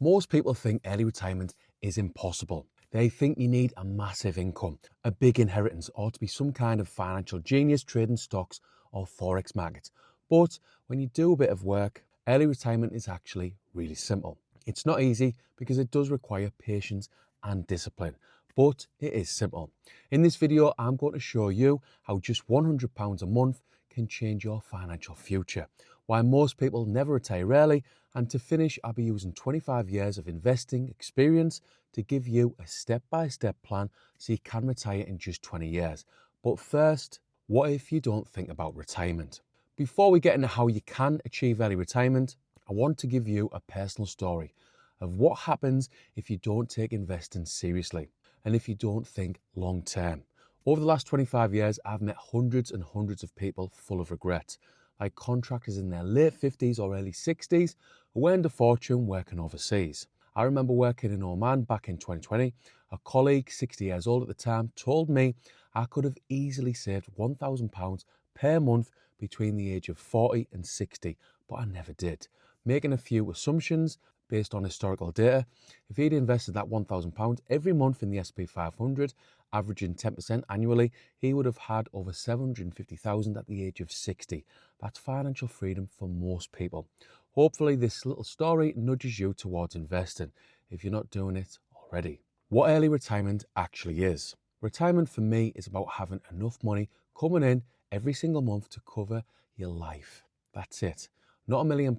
Most people think early retirement is impossible. They think you need a massive income, a big inheritance, or to be some kind of financial genius trading stocks or forex markets. But when you do a bit of work, early retirement is actually really simple. It's not easy because it does require patience and discipline, but it is simple. In this video, I'm going to show you how just £100 a month can change your financial future, why most people never retire early, and to finish, I'll be using 25 years of investing experience to give you a step-by-step plan so you can retire in just 20 years. But first, what if you don't think about retirement? Before we get into how you can achieve early retirement, I want to give you a personal story of what happens if you don't take investing seriously and if you don't think long term. Over the last 25 years, I've met hundreds and hundreds of people full of regret, like contractors in their late 50s or early 60s who earned a fortune working overseas. I remember working in Oman back in 2020. A colleague, 60 years old at the time, told me I could have easily saved £1,000 per month between the age of 40 and 60, but I never did. Making a few assumptions based on historical data, if he'd invested that £1,000 every month in the SP 500, averaging 10% annually, he would have had over £750,000 at the age of 60. That's financial freedom for most people. Hopefully this little story nudges you towards investing if you're not doing it already. What early retirement actually is. Retirement for me is about having enough money coming in every single month to cover your life. That's it. Not £1 million,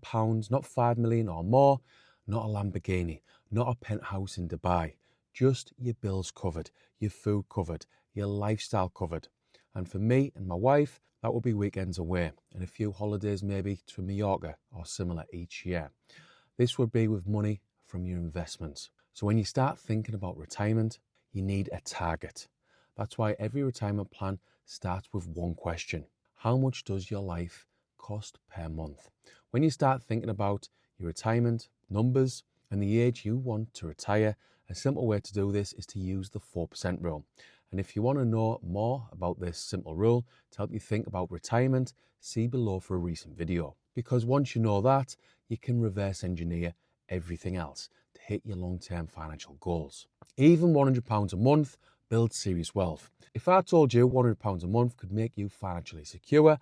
not 5 million or more, not a Lamborghini, not a penthouse in Dubai. Just your bills covered, your food covered, your lifestyle covered. And for me and my wife, that would be weekends away and a few holidays maybe to Mallorca or similar each year. This would be with money from your investments. So when you start thinking about retirement, you need a target. That's why every retirement plan starts with one question. How much does your life cost per month? When you start thinking about your retirement numbers and the age you want to retire, a simple way to do this is to use the 4% rule. And if you want to know more about this simple rule to help you think about retirement, see below for a recent video. Because once you know that, you can reverse engineer everything else to hit your long-term financial goals. Even £100 a month builds serious wealth. If I told you £100 a month could make you financially secure,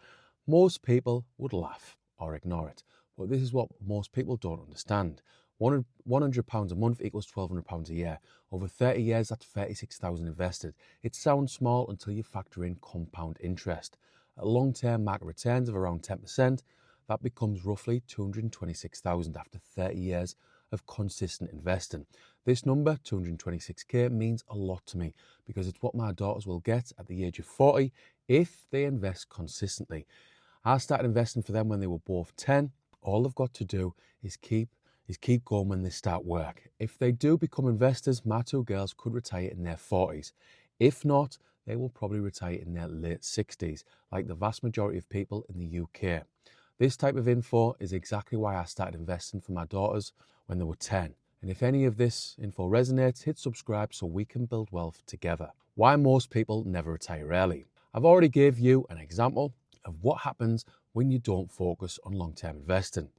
most people would laugh or ignore it. But this is what most people don't understand. £100 a month equals £1,200 a year. Over 30 years, that's 36,000 invested. It sounds small until you factor in compound interest. At long-term market returns of around 10%, that becomes roughly 226,000 after 30 years of consistent investing. This number, 226k, means a lot to me because it's what my daughters will get at the age of 40 if they invest consistently. I started investing for them when they were both 10. All they've got to do is keep going when they start work. If they do become investors, my two girls could retire in their 40s. If not, they will probably retire in their late 60s, like the vast majority of people in the UK. This type of info is exactly why I started investing for my daughters when they were 10. And if any of this info resonates, hit subscribe so we can build wealth together. Why most people never retire early. I've already gave you an example of what happens when you don't focus on long-term investing.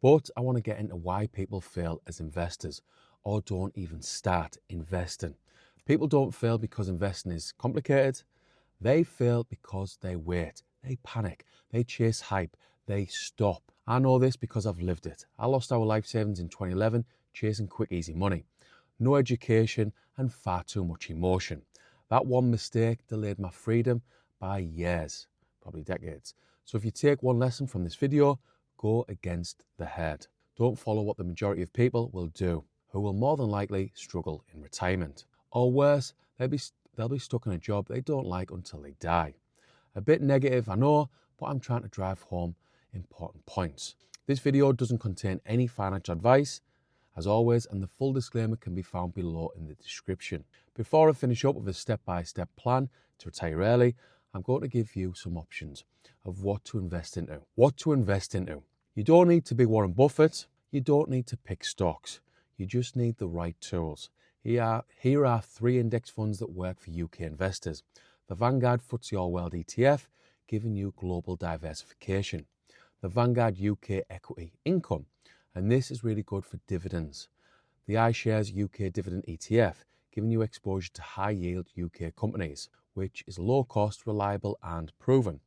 But I want to get into why people fail as investors or don't even start investing. People don't fail because investing is complicated. They fail because they wait, they panic, they chase hype, they stop. I know this because I've lived it. I lost our life savings in 2011 chasing quick, easy money. No education and far too much emotion. That one mistake delayed my freedom by years, probably decades. So if you take one lesson from this video, go against the herd. Don't follow what the majority of people will do, who will more than likely struggle in retirement. Or worse, they'll be stuck in a job they don't like until they die. A bit negative, I know, but I'm trying to drive home important points. This video doesn't contain any financial advice, as always, and the full disclaimer can be found below in the description. Before I finish up with a step-by-step plan to retire early, I'm going to give you some options of what to invest into. What to invest into. You don't need to be Warren Buffett. You don't need to pick stocks. You just need the right tools. Here are 3 index funds that work for UK investors. The VANGUARD FTSE All World ETF, giving you global diversification. The VANGUARD UK Equity Income, and this is really good for dividends. the iShares UK Dividend ETF, giving you exposure to high-yield UK companies, which is low cost, reliable and proven.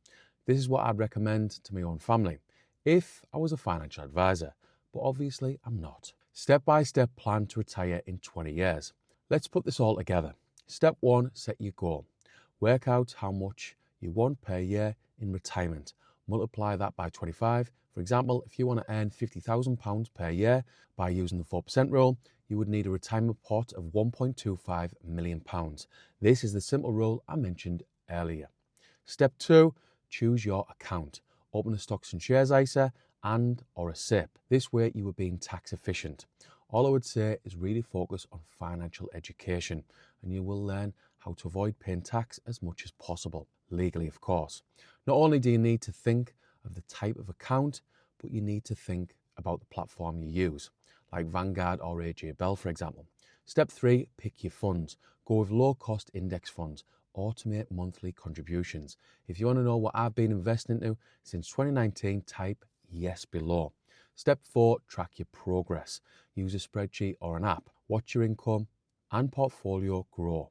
This is what I'd recommend to my own family if I was a financial advisor, but obviously I'm not. Step-by-step plan to retire in 20 years. Let's put this all together. Step 1, set your goal. Work out how much you want per year in retirement. Multiply that by 25. For example, if you want to earn £50,000 per year by using the 4% rule, you would need a retirement pot of £1.25 million. This is the simple rule I mentioned earlier. Step 2, choose your account. Open a stocks and shares ISA and or a SIP. This way you are being tax efficient. All I would say is really focus on financial education and you will learn how to avoid paying tax as much as possible, legally of course. Not only do you need to think of the type of account, but you need to think about the platform you use, like Vanguard or AJ Bell, for example. Step 3, pick your funds. Go with low-cost index funds. Automate monthly contributions. If you want to know what I've been investing into since 2019, type yes below. Step 4, track your progress. Use a spreadsheet or an app. Watch your income and portfolio grow.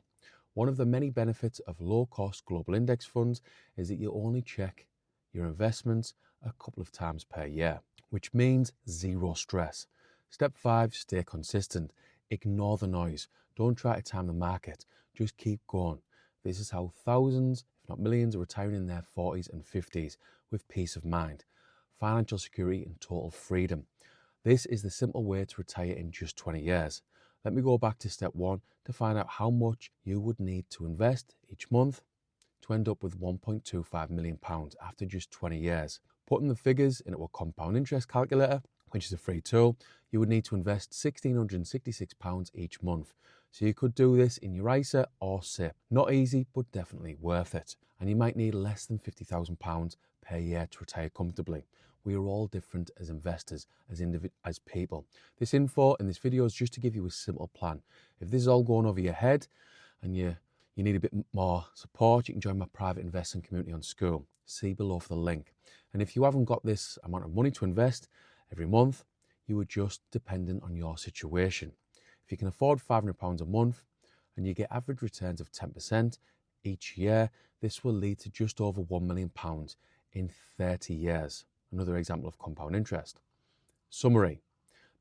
One of the many benefits of low-cost global index funds is that you only check your investments a couple of times per year, which means zero stress. Step 5, stay consistent. Ignore the noise. Don't try to time the market. Just keep going. This is how thousands, if not millions, are retiring in their 40s and 50s with peace of mind, financial security and total freedom. This is the simple way to retire in just 20 years. Let me go back to step 1 to find out how much you would need to invest each month to end up with £1.25 million after just 20 years. Putting the figures into a compound interest calculator, which is a free tool, you would need to invest £1,666 each month. So you could do this in your ISA or SIP. Not easy, but definitely worth it. And you might need less than £50,000 per year to retire comfortably. We are all different as investors, as people. This info in this video is just to give you a simple plan. If this is all going over your head and you need a bit more support, you can join my private investing community on Skool. See below for the link. And if you haven't got this amount of money to invest every month, you are just dependent on your situation. If you can afford £500 a month and you get average returns of 10% each year, this will lead to just over £1 million in 30 years. Another example of compound interest. Summary.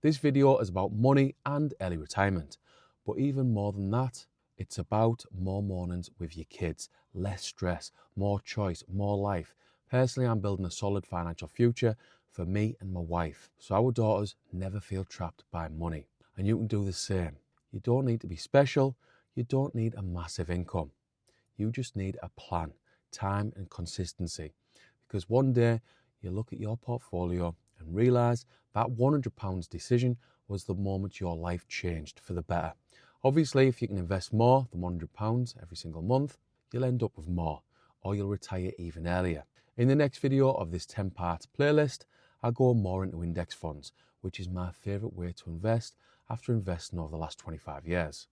This video is about money and early retirement, but even more than that, it's about more mornings with your kids, less stress, more choice, more life. Personally, I'm building a solid financial future for me and my wife, so our daughters never feel trapped by money. And you can do the same. You don't need to be special. You don't need a massive income. You just need a plan, time and consistency. Because one day you look at your portfolio and realize that £100 decision was the moment your life changed for the better. Obviously, if you can invest more than £100 every single month, you'll end up with more, or you'll retire even earlier. In the next video of this 10-part playlist, I'll go more into index funds, which is my favourite way to invest after investing over the last 25 years.